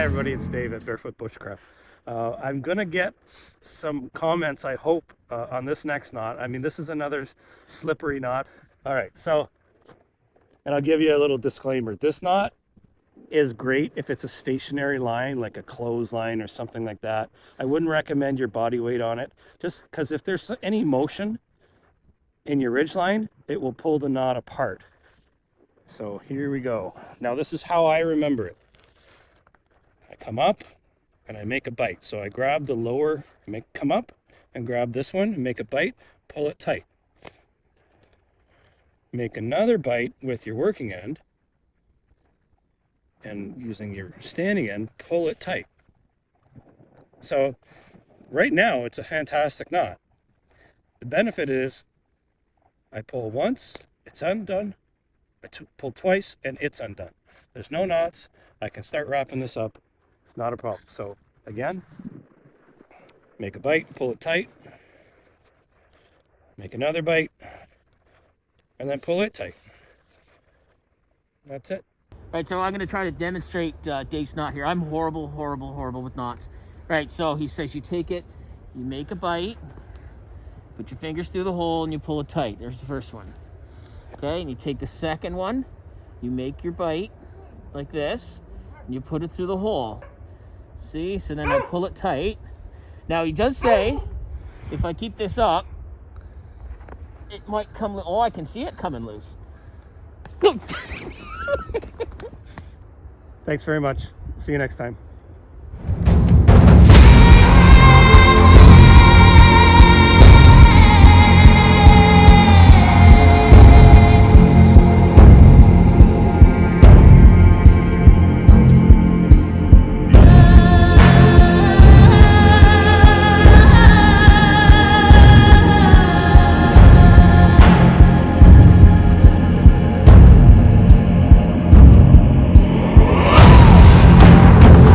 Hi everybody, it's Dave at Barefoot Bushcraft. I'm gonna get some comments, I hope, on this next knot. I mean, this is another slippery knot. All right, so, and I'll give you a little disclaimer. This knot is great if it's a stationary line, like a clothesline or something like that. I wouldn't recommend your body weight on it, just because if there's any motion in your ridge line, it will pull the knot apart. So here we go. Now this is how I remember it. I come up and I make a bite. So I grab the lower, come up and grab this one and make a bite, pull it tight. Make another bite with your working end and using your standing end, pull it tight. So right now it's a fantastic knot. The benefit is I pull once, it's undone. I pull twice and it's undone. There's no knots. I can start wrapping this up. It's not a problem. So again, make a bite, pull it tight, make another bite, and then pull it tight. That's it. All right, so I'm going to try to demonstrate Dave's knot here. I'm horrible with knots. All right, so he says you take it, you make a bite, put your fingers through the hole, and you pull it tight. There's the first one. Okay, and you take the second one, you make your bite like this, and you put it through the hole. See, so then I pull it tight. Now he does say, if I keep this up, it might come, oh, I can see it coming loose. Thanks very much. See you next time.